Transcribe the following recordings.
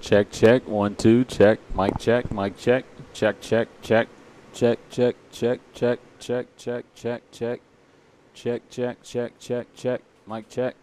Check, check. 1, 2, check. Mic check, mic check. Check, check, check. Check, check, check, check, check, check, check, check. Check, check, check, check, check. Mic check.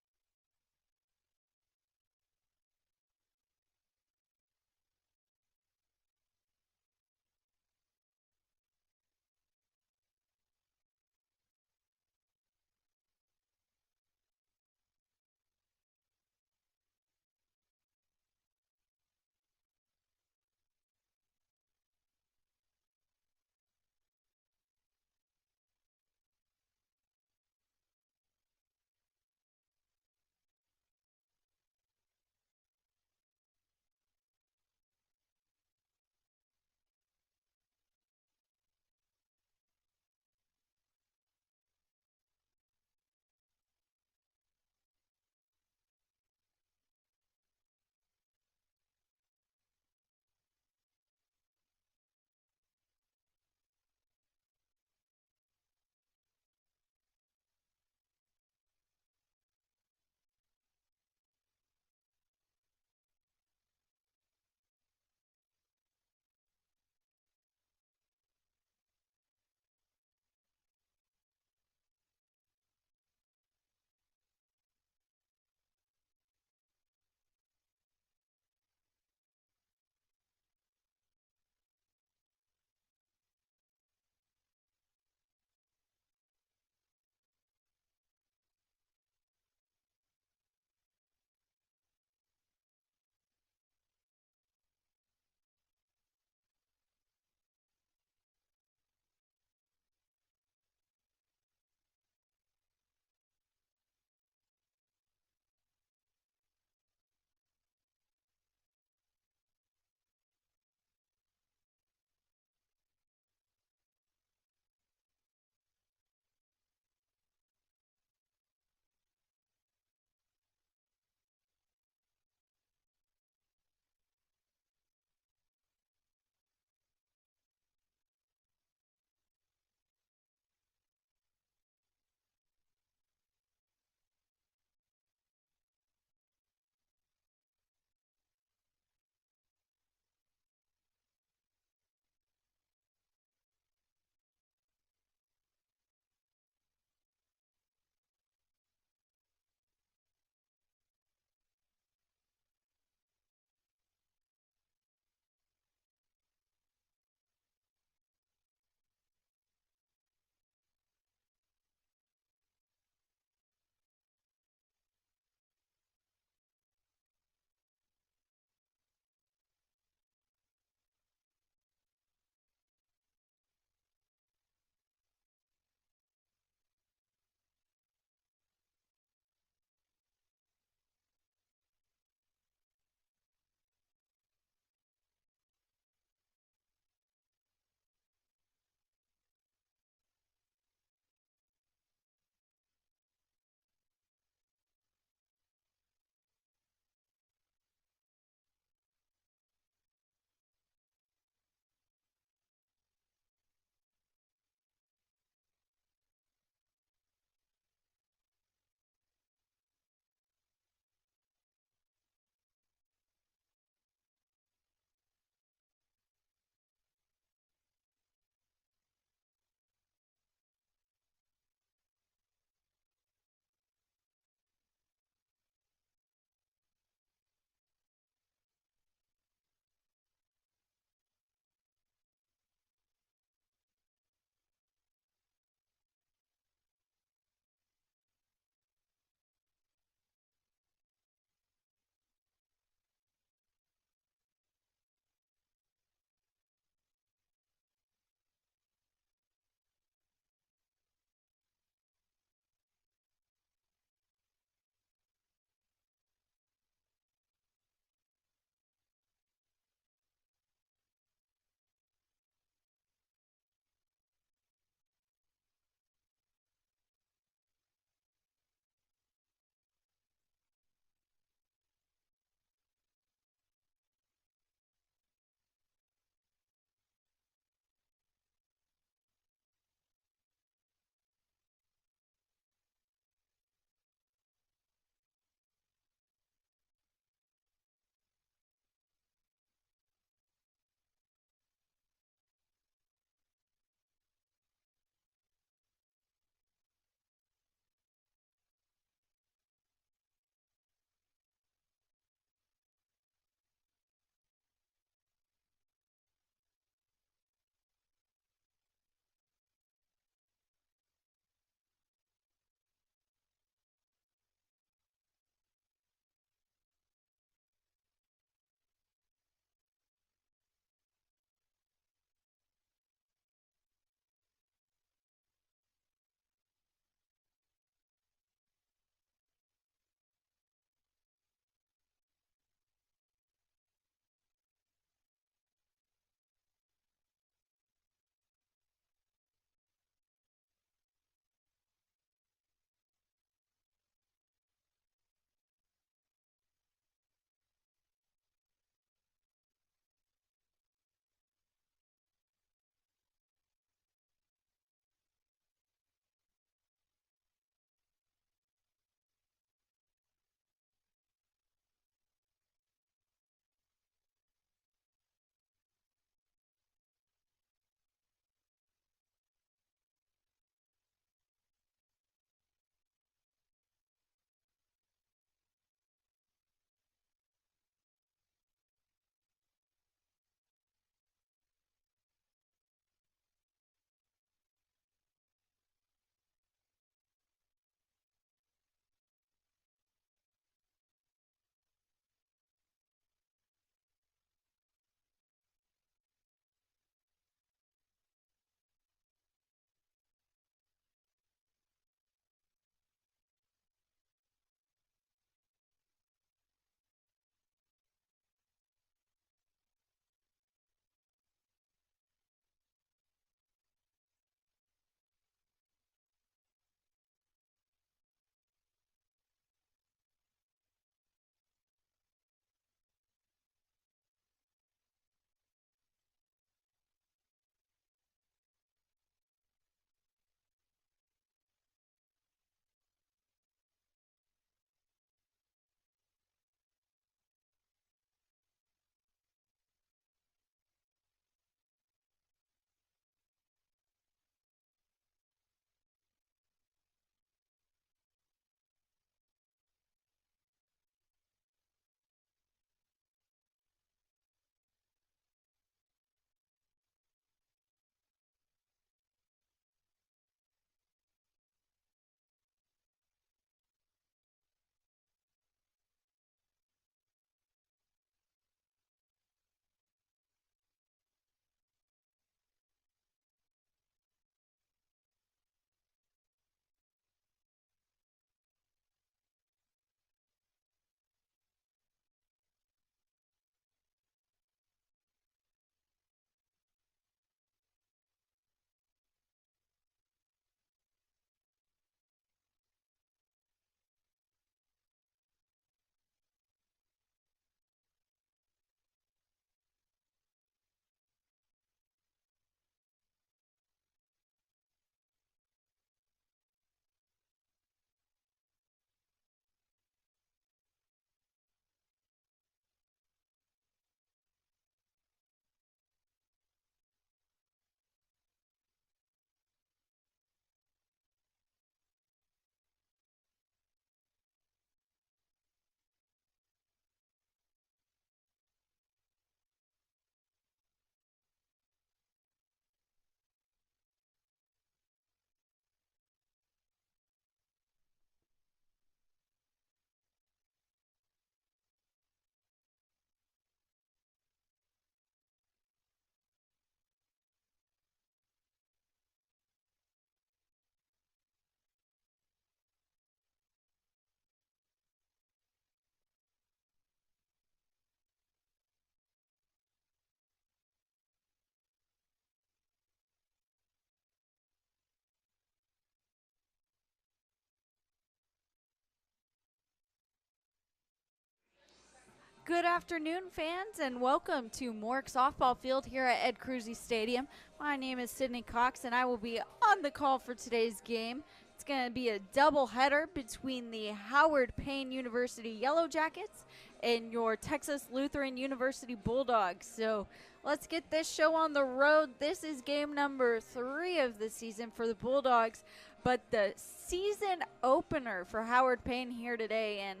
Good afternoon, fans, and welcome to Mork Softball Field here at Ed Cruzy Stadium. My name is Sydney Cox, and I will be on the call for today's game. It's going to be a doubleheader between the Howard Payne University Yellow Jackets and your Texas Lutheran University Bulldogs. So let's get this show on the road. This is game number 3 of the season for the Bulldogs, but the season opener for Howard Payne here today. And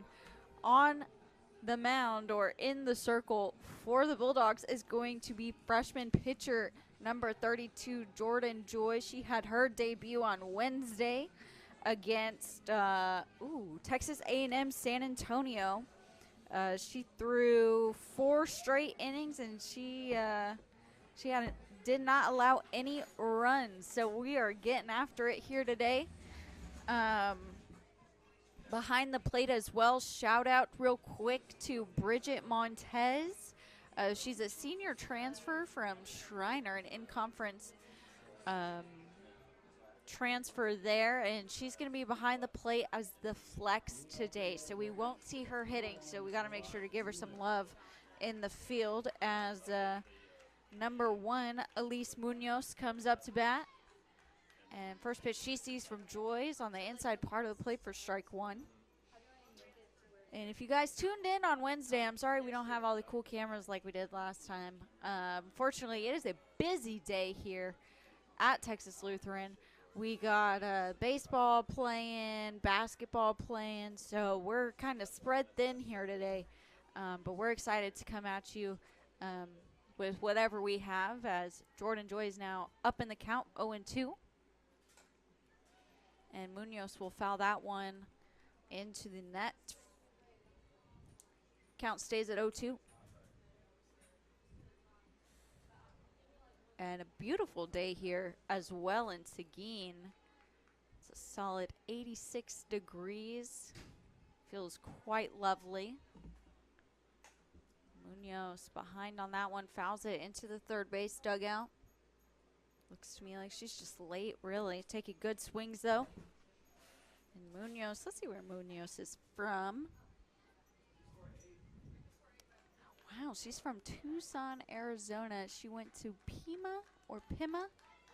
on the mound or in the circle for the Bulldogs is going to be freshman pitcher number 32, Jordan Joy. She had her debut on Wednesday against Texas A&M San Antonio. She threw 4 straight innings, and she did not allow any runs. So we are getting after it here today. Behind the plate as well, shout out real quick to Bridget Montez. She's a senior transfer from Schreiner, an in-conference transfer there, and she's going to be behind the plate as the flex today. So we won't see her hitting, so we got to make sure to give her some love in the field as number 1, Elise Munoz, comes up to bat. And first pitch she sees from Joy is on the inside part of the plate for strike 1. And if you guys tuned in on Wednesday, I'm sorry we don't have all the cool cameras like we did last time. Fortunately, it is a busy day here at Texas Lutheran. We got baseball playing, basketball playing, so we're kind of spread thin here today. But we're excited to come at you with whatever we have, as Jordan Joy is now up in the count, 0-2. And Munoz will foul that one into the net. Count stays at 0-2. And a beautiful day here as well in Seguin. It's a solid 86 degrees. Feels quite lovely. Munoz behind on that one, fouls it into the third base dugout. Looks to me like she's just late, really. Taking good swings, though. And Munoz, let's see where Munoz is from. Wow, she's from Tucson, Arizona. She went to Pima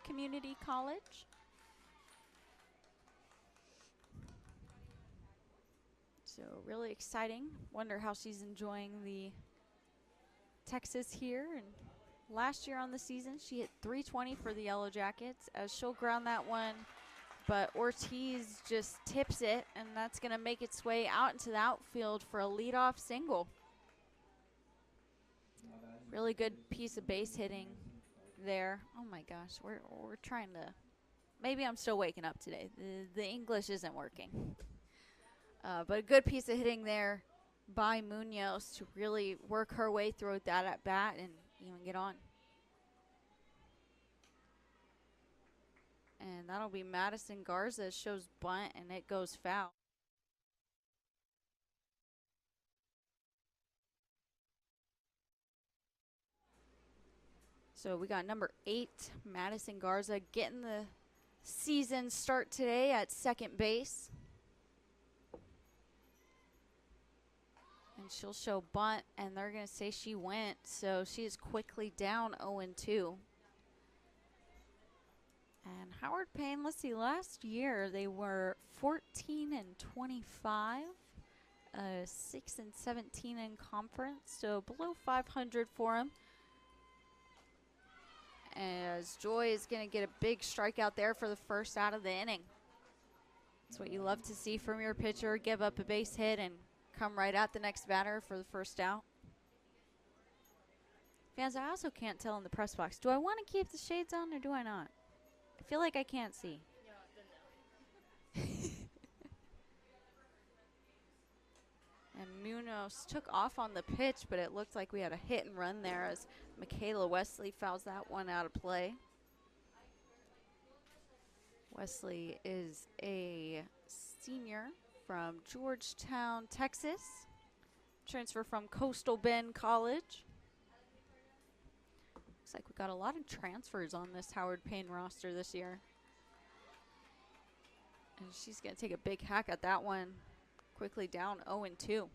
Community College. So really exciting. Wonder how she's enjoying the Texas here. And last year on the season, she hit .320 for the Yellow Jackets, as she'll ground that one. But Ortiz just tips it, and that's going to make its way out into the outfield for a leadoff single. Really good piece of base hitting there. Oh my gosh, we're trying to. Maybe I'm still waking up today. The English isn't working. But a good piece of hitting there by Munoz to really work her way through that at bat and even get on. And that'll be Madison Garza, shows bunt, and it goes foul. So we got number 8, Madison Garza, getting the season start today at second base. And she'll show bunt, and they're going to say she went. So she is quickly down 0-2. And Howard Payne, let's see, last year they were 14-25, 6-17 in conference, so below 500 for them. As Joy is going to get a big strikeout there for the first out of the inning. That's what you love to see from your pitcher, give up a base hit and come right at the next batter for the first out. Fans, I also can't tell in the press box, do I want to keep the shades on or do I not? I feel like I can't see. And Munoz took off on the pitch, but it looked like we had a hit and run there as Michaela Wesley fouls that one out of play. Wesley is a senior from Georgetown, Texas. Transfer from Coastal Bend College. Looks like we got a lot of transfers on this Howard Payne roster this year. And she's going to take a big hack at that one. Quickly down 0-2. And now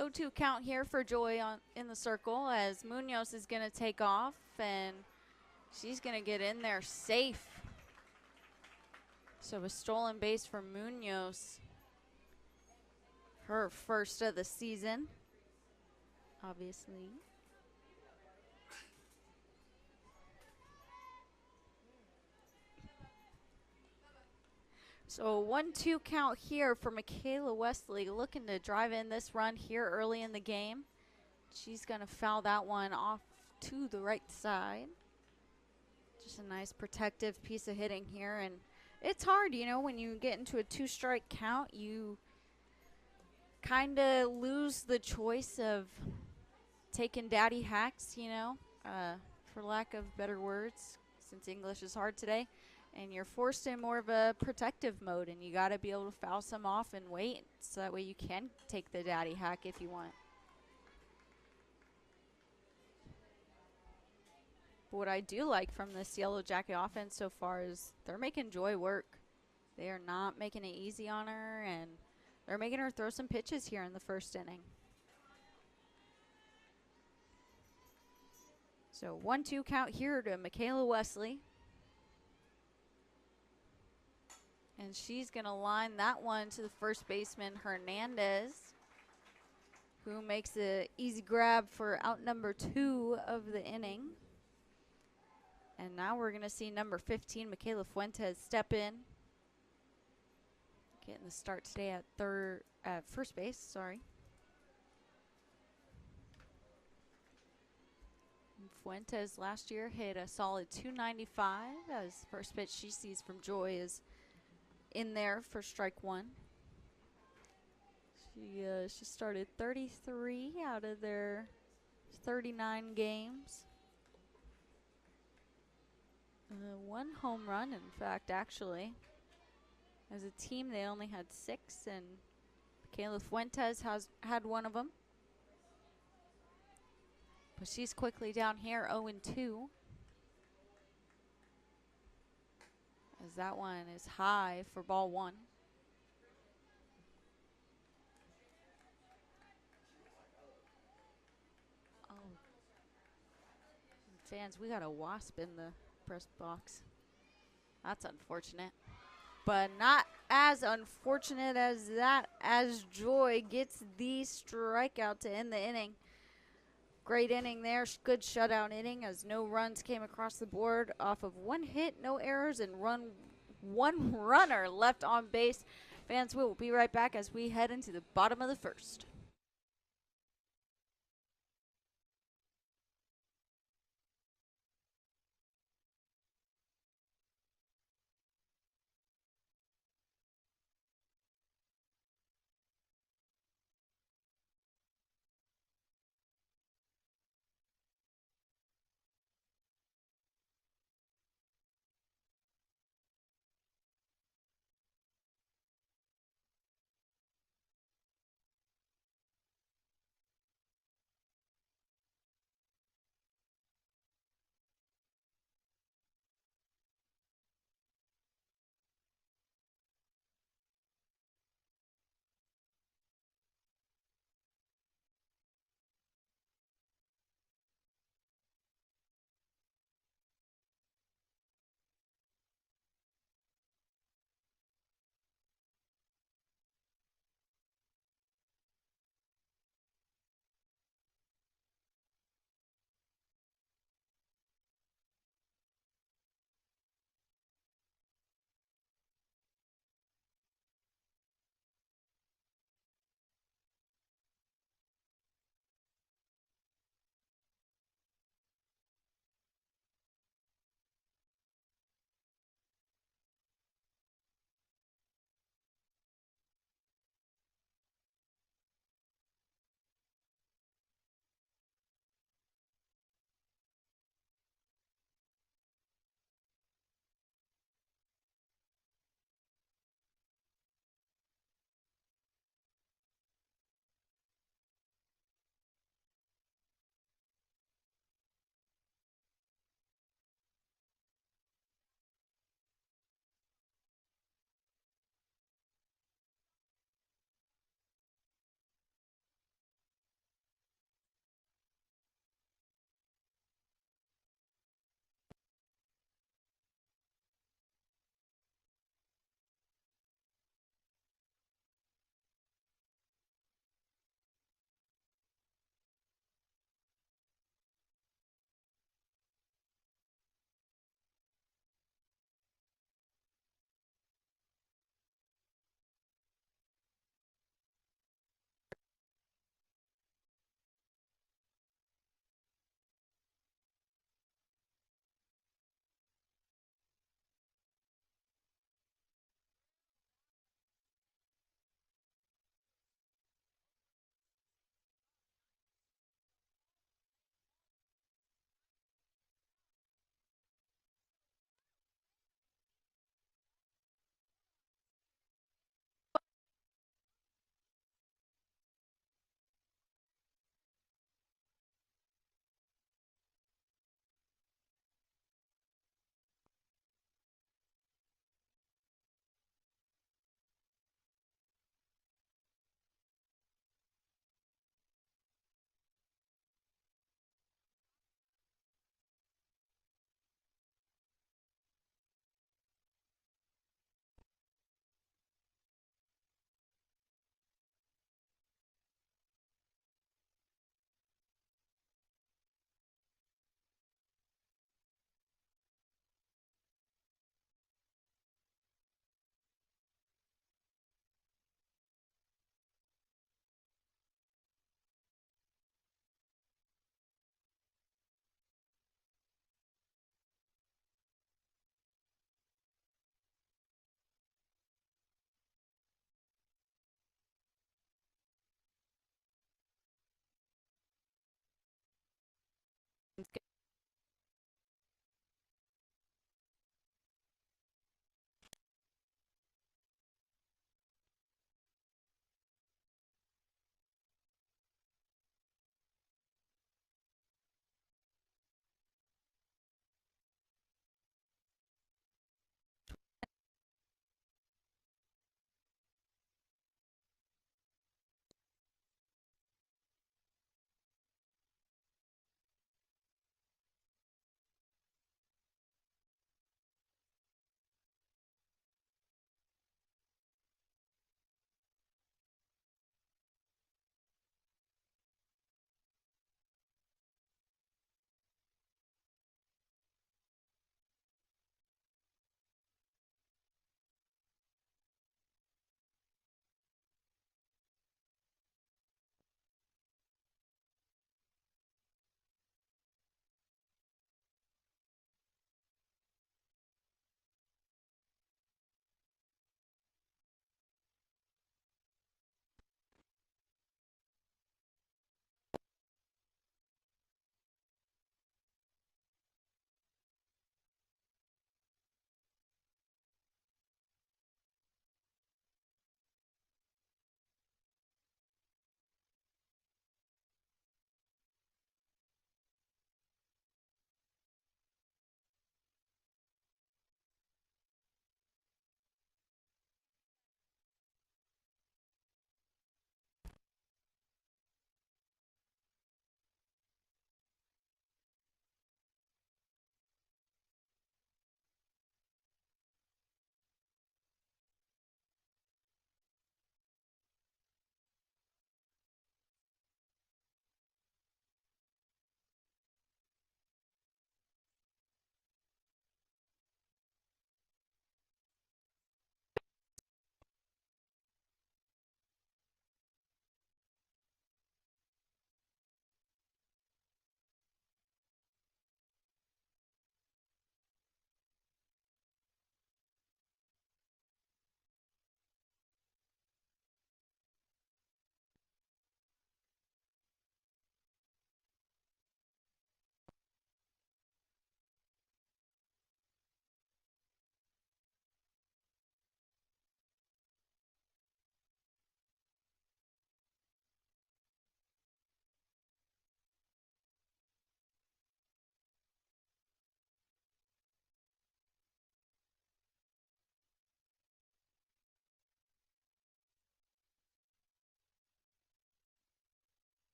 0-2 count here for Joy in the circle as Munoz is going to take off, and she's going to get in there safe. So a stolen base for Munoz. Her first of the season, obviously. So 1-2 count here for Michaela Wesley, looking to drive in this run here early in the game. She's going to foul that one off to the right side. Just a nice protective piece of hitting here. And it's hard, you know, when you get into a 2-strike count, you kind of lose the choice of taking daddy hacks, you know, for lack of better words, since English is hard today. And you're forced in more of a protective mode, and you got to be able to foul some off and wait, so that way you can take the daddy hack if you want. But what I do like from this Yellow Jacket offense so far is they're making Joy work. They are not making it easy on her, and they're making her throw some pitches here in the first inning. So 1-2 count here to Michaela Wesley. And she's going to line that one to the first baseman, Hernandez, who makes an easy grab for out number 2 of the inning. And now we're going to see number 15, Michaela Fuentes, step in. Getting the start today at first base, sorry. And Fuentes last year hit a solid 295 as first pitch she sees from Joy is in there for strike one. She started 33 out of their 39 games. One home run, in fact, actually. As a team, they only had 6, and Michaela Fuentes has had one of them. But she's quickly down here, 0-2. As that one is high for ball 1. Oh. Fans, we got a wasp in the press box. That's unfortunate. But not as unfortunate as that, as Joy gets the strikeout to end the inning. Great inning there, good shutout inning as no runs came across the board off of 1 hit, no errors, and one runner left on base. Fans, we will be right back as we head into the bottom of the first.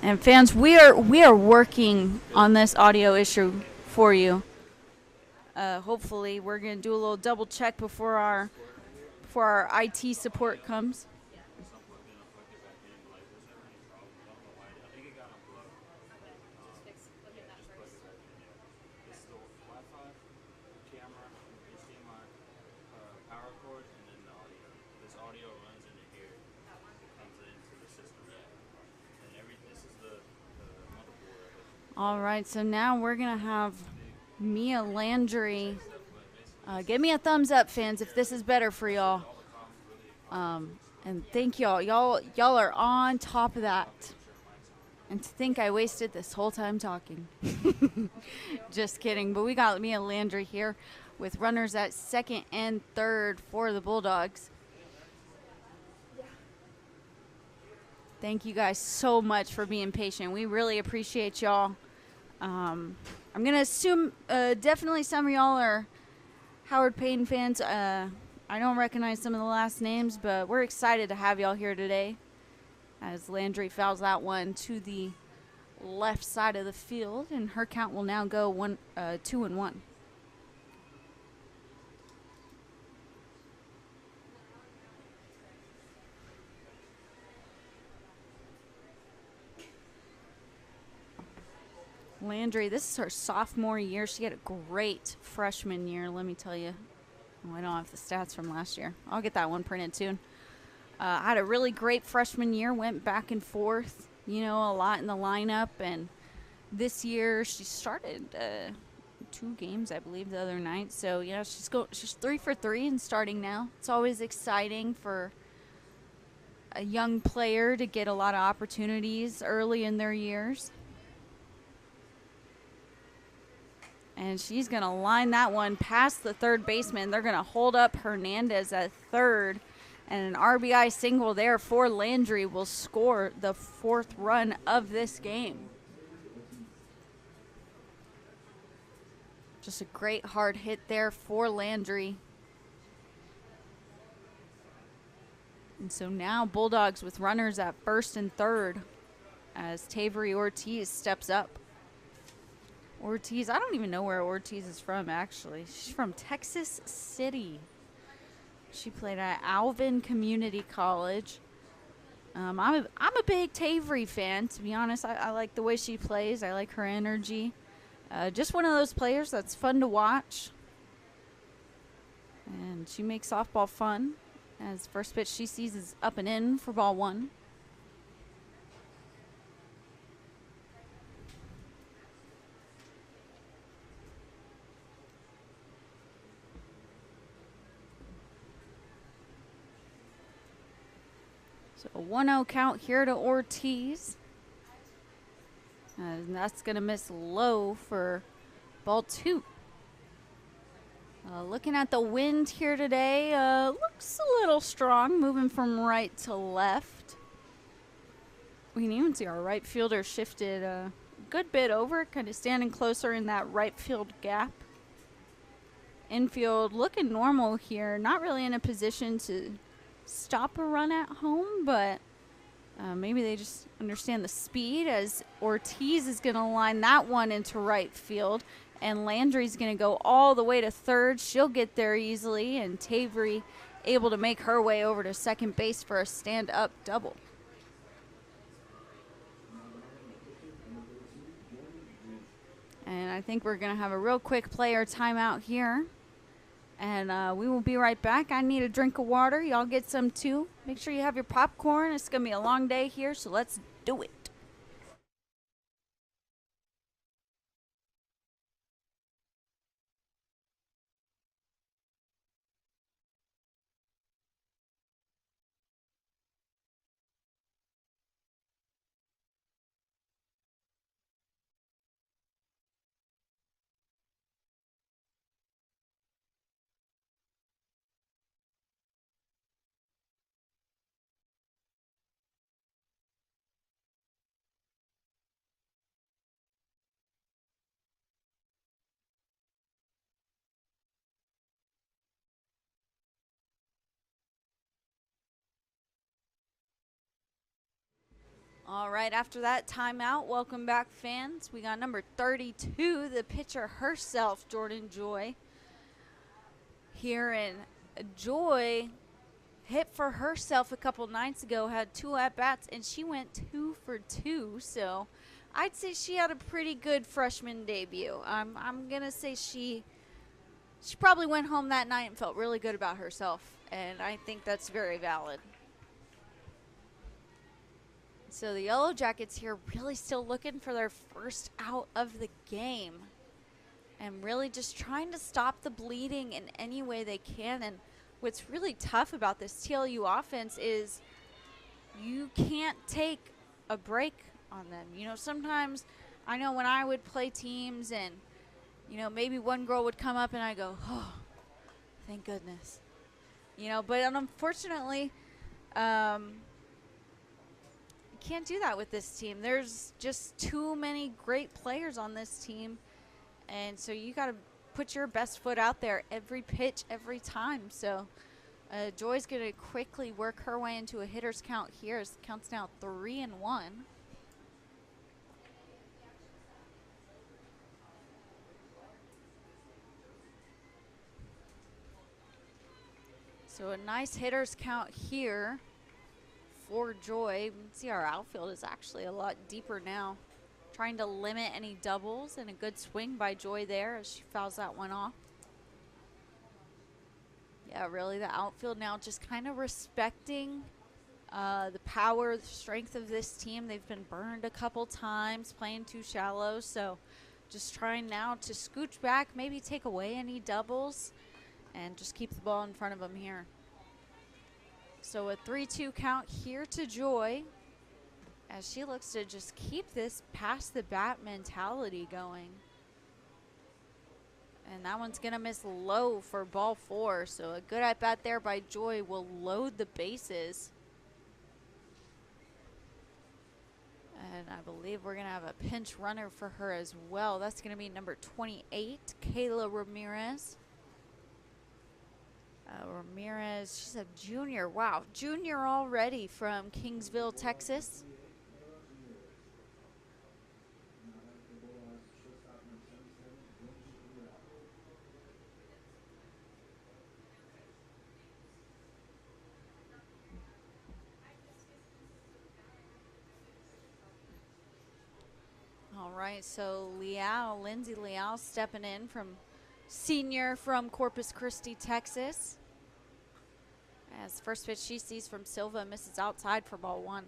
And fans, we are working on this audio issue for you. Hopefully, we're gonna do a little double check before our IT support comes. All right, so now we're gonna have Mia Landry. Give me a thumbs up, fans, if this is better for y'all. And thank y'all. Y'all are on top of that. And to think I wasted this whole time talking. Just kidding. But we got Mia Landry here with runners at second and third for the Bulldogs. Thank you guys so much for being patient. We really appreciate y'all. I'm going to assume definitely some of y'all are Howard Payne fans. I don't recognize some of the last names, but we're excited to have y'all here today as Landry fouls that one to the left side of the field, and her count will now go 2-1. Landry, this is her sophomore year. She had a great freshman year, let me tell you. Oh, I don't have the stats from last year. I'll get that one printed soon. Had a really great freshman year, went back and forth, a lot in the lineup. And this year she started 2 games, I believe, the other night. So, she's 3 for 3 and starting now. It's always exciting for a young player to get a lot of opportunities early in their years. And she's going to line that one past the third baseman. They're going to hold up Hernandez at third. And an RBI single there for Landry will score the 4th run of this game. Just a great hard hit there for Landry. And so now Bulldogs with runners at first and third as Tavery Ortiz steps up. Ortiz, I don't even know where Ortiz is from, actually. She's from Texas City. She played at Alvin Community College. I'm a big Tavery fan, to be honest. I like the way she plays. I like her energy. Just one of those players that's fun to watch. And she makes softball fun. As first pitch she sees is up and in for ball 1. So a 1-0 count here to Ortiz. And that's going to miss low for ball 2. Looking at the wind here today, looks a little strong, moving from right to left. We can even see our right fielder shifted a good bit over, kind of standing closer in that right field gap. Infield looking normal here, not really in a position to stop a run at home, but maybe they just understand the speed as Ortiz is going to line that one into right field, and Landry's going to go all the way to third. She'll get there easily, and Tavery able to make her way over to second base for a stand-up double. And I think we're going to have a real quick player timeout here. And we will be right back. I need a drink of water. Y'all get some too. Make sure you have your popcorn. It's going to be a long day here, so let's do it. All right, after that timeout, welcome back, fans. We got number 32, the pitcher herself, Jordan Joy. Here in Joy hit for herself a couple nights ago, had 2 at-bats, and she went 2 for 2. So I'd say she had a pretty good freshman debut. I'm going to say she probably went home that night and felt really good about herself, and I think that's very valid. So the Yellow Jackets here really still looking for their first out of the game and really just trying to stop the bleeding in any way they can. And what's really tough about this TLU offense is you can't take a break on them. You know, sometimes I know when I would play teams and, you know, maybe one girl would come up and I go, oh, thank goodness. You know, but unfortunately, can't do that with this team. There's just too many great players on this team, and so you got to put your best foot out there every pitch, every time. So Joy's going to quickly work her way into a hitter's count here. It counts now 3-1. So a nice hitter's count here for Joy. You can see our outfield is actually a lot deeper now. Trying to limit any doubles, and a good swing by Joy there as she fouls that one off. Yeah, really the outfield now just kind of respecting the power, the strength of this team. They've been burned a couple times playing too shallow, so just trying now to scooch back, maybe take away any doubles, and just keep the ball in front of them here. So a 3-2 count here to Joy as she looks to just keep this past the bat mentality going. And that one's going to miss low for ball 4. So a good at bat there by Joy will load the bases. And I believe we're going to have a pinch runner for her as well. That's going to be number 28, Kayla Ramirez. Ramirez, she's a junior. Wow, junior already from Kingsville, Texas. All right, so Lindsay Leal stepping in from senior from Corpus Christi, Texas. As first pitch she sees from Silva misses outside for ball 1.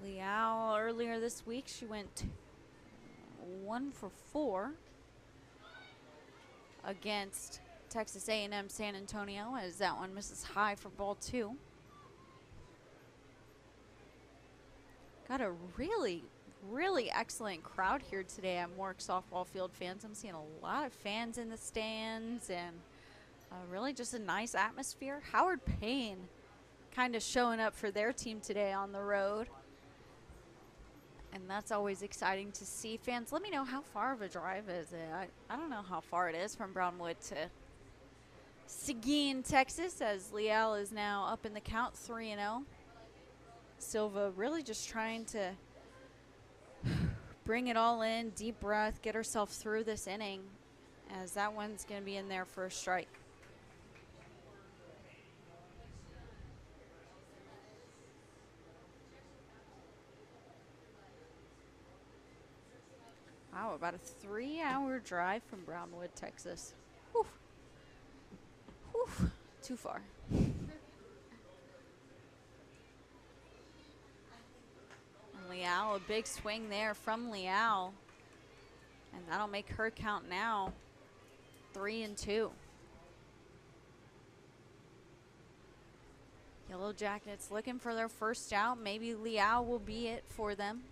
Leal earlier this week, she went 1 for 4 against Texas A&M San Antonio, as that one misses high for ball 2. Got a really excellent crowd here today at Mork Softball Field, fans. I'm seeing a lot of fans in the stands and really just a nice atmosphere. Howard Payne kind of showing up for their team today on the road. And that's always exciting to see. Fans, let me know how far of a drive is it. I don't know how far it is from Brownwood to Seguin, Texas, as Leal is now up in the count 3-0. Silva really just trying to bring it all in, deep breath, get herself through this inning, as that one's going to be in there for a strike. Wow, about a 3-hour drive from Brownwood, Texas. Whew. Whew. Too far. Leal, a big swing there from Leal. And that'll make her count now 3-2. Yellow Jackets looking for their first out. Maybe Leal will be it for them.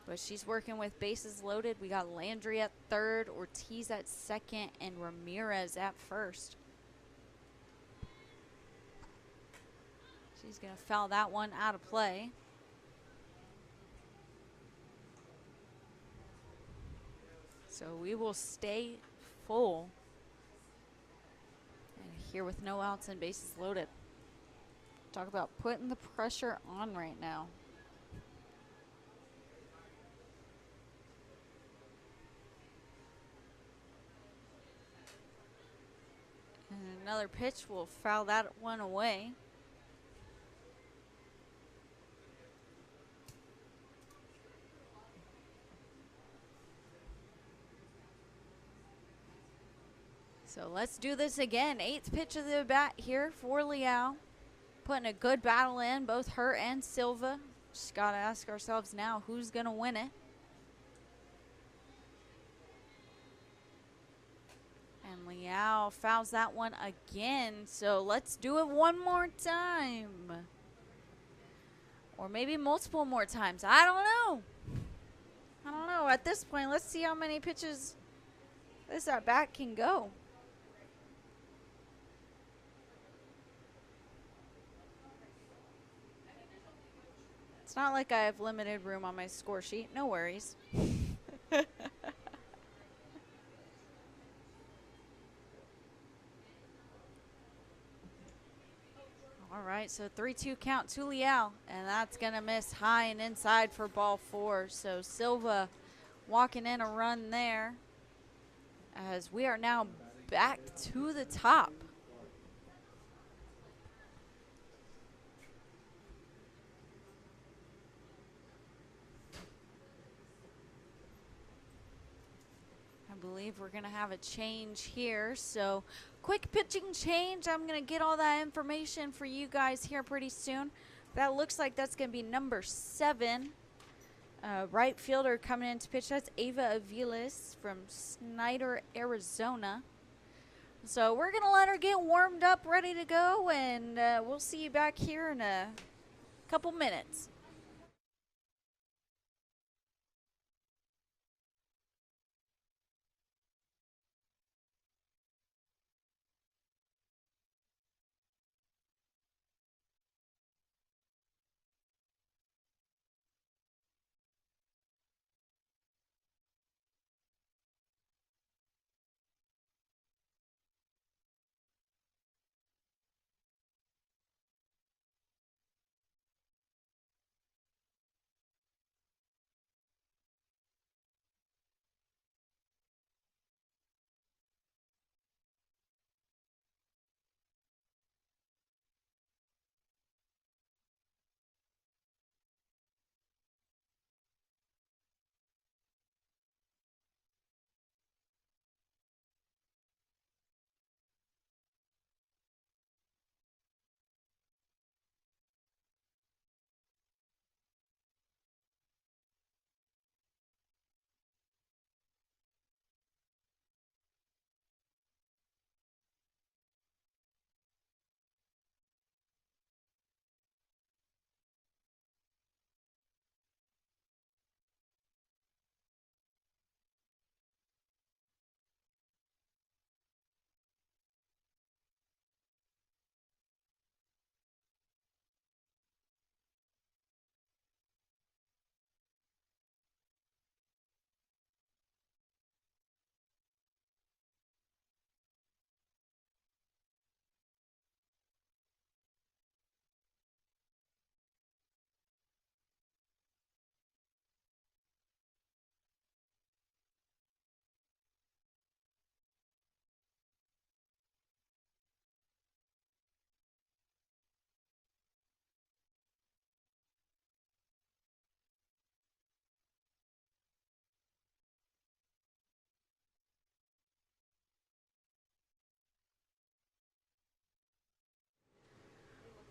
But she's working with bases loaded. We got Landry at third, Ortiz at second, and Ramirez at first. She's going to foul that one out of play. So we will stay full. And here with no outs and bases loaded. Talk about putting the pressure on right now. And another pitch will foul that one away. So let's do this again. 8th pitch of the bat here for Liao. Putting a good battle in, both her and Silva. Just got to ask ourselves now, who's going to win it? And Liao fouls that one again. So let's do it one more time. Or maybe multiple more times. I don't know. At this point, let's see how many pitches this at bat can go. It's not like I have limited room on my score sheet. No worries. All right, so 3-2 count to Liao, and that's going to miss high and inside for ball 4. So Silva walking in a run there as we are now back to the top. I believe we're going to have a change here. So quick pitching change. I'm going to get all that information for you guys here pretty soon. That looks like that's going to be number 7. Right fielder coming in to pitch. That's Ava Aviles from Snyder, Arizona. So we're going to let her get warmed up, ready to go, and we'll see you back here in a couple minutes.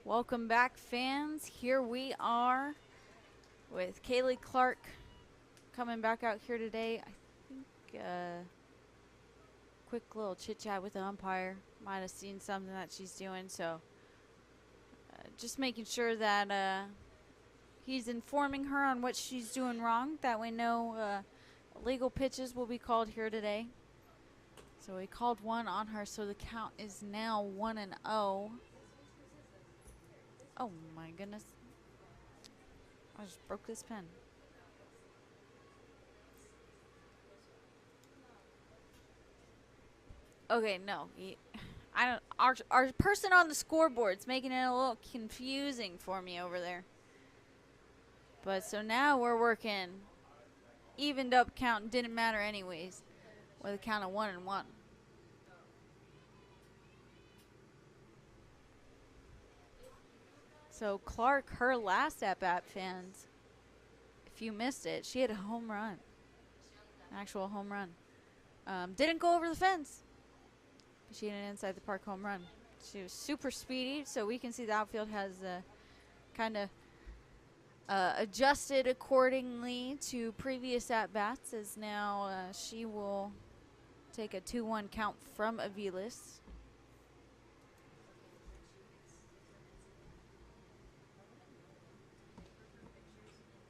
Welcome back, fans. Here we are with Kaylee Clark coming back out here today. I think quick little chit chat with the umpire. Might have seen something that she's doing, so just making sure that he's informing her on what she's doing wrong. That way no illegal pitches will be called here today. So we called one on her, so the count is now 1-0. Oh my goodness. I just broke this pen. Okay, no. I don't. Our person on the scoreboard's making it a little confusing for me over there. But so now we're working evened up count. Didn't matter anyways, with a count of 1-1. So Clark, her last at bat, fans. If you missed it, she had a home run, an actual home run. Didn't go over the fence. She had an inside the park home run. She was super speedy, so we can see the outfield has kind of adjusted accordingly to previous at-bats, as now she will take a 2-1 count from Aviles.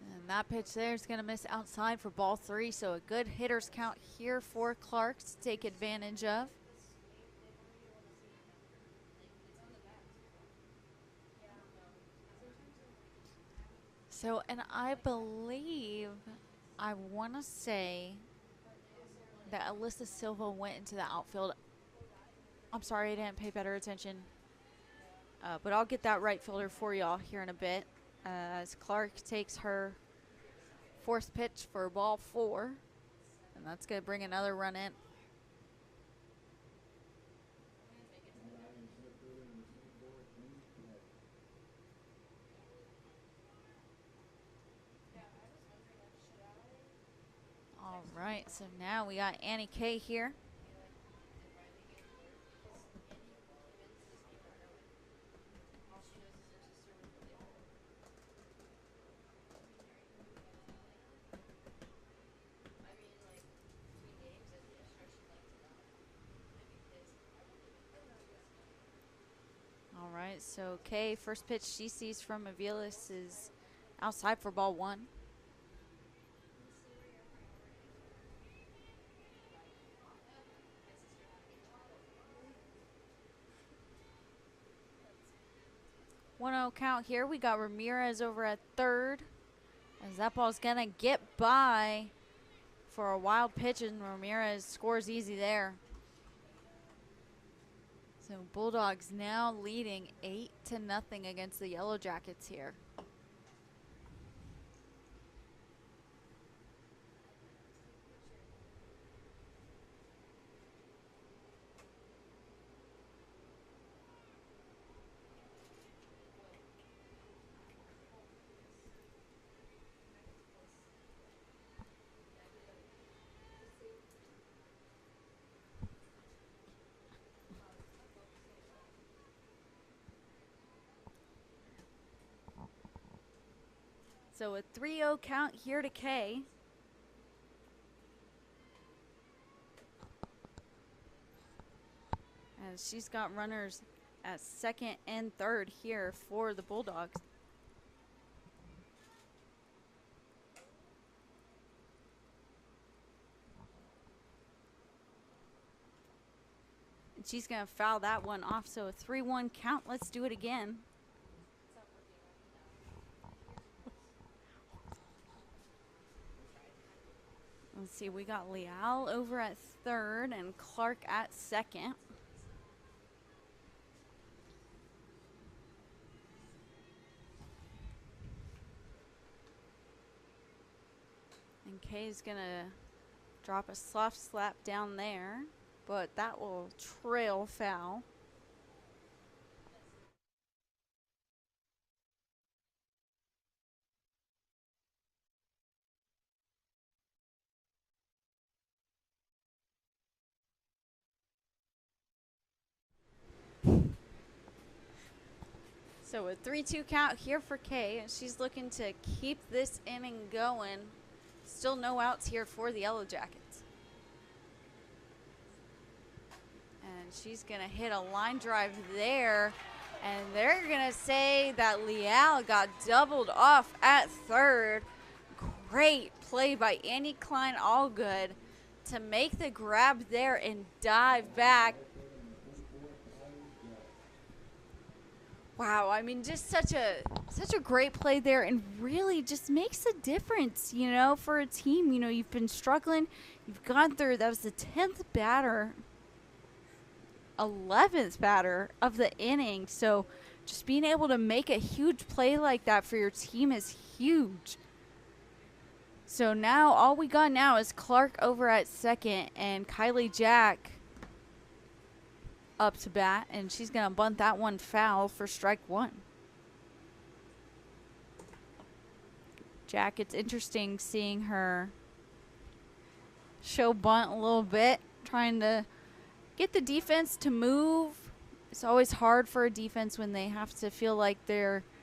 And that pitch there is going to miss outside for ball 3, so a good hitter's count here for Clark to take advantage of. So, and I believe, I want to say that Alyssa Silva went into the outfield. I'm sorry I didn't pay better attention. But I'll get that right fielder for y'all here in a bit. As Clark takes her fourth pitch for ball 4. And that's going to bring another run in. All right, so now we got Annie K here. All right, so Kay, first pitch she sees from Aviles is outside for ball 1. One 0 count here. We got Ramirez over at third. As that ball's gonna get by for a wild pitch, and Ramirez scores easy there. So Bulldogs now leading 8-0 against the Yellow Jackets here. So a 3-0 count here to Kay. As she's got runners at second and third here for the Bulldogs. And she's going to foul that one off. So a 3-1 count. Let's do it again. Let's see, we got Leal over at third and Clark at second. And Kay's gonna drop a soft slap down there, but that will trail foul. So a 3-2 count here for Kay. She's looking to keep this inning going. Still no outs here for the Yellow Jackets. And she's going to hit a line drive there. And they're going to say that Leal got doubled off at third. Great play by Annie Klein Allgood to make the grab there and dive back. Wow, I mean, just such a great play there, and really just makes a difference, you know, for a team. You know, you've been struggling, you've gone through, that was the 10th batter 11th batter of the inning. So just being able to make a huge play like that for your team is huge. So now all we got now is Clark over at second and Kylie Jack up to bat, and she's going to bunt that one foul for strike one. Jack, it's interesting seeing her show bunt a little bit, trying to get the defense to move. It's always hard for a defense when they have to feel like they're –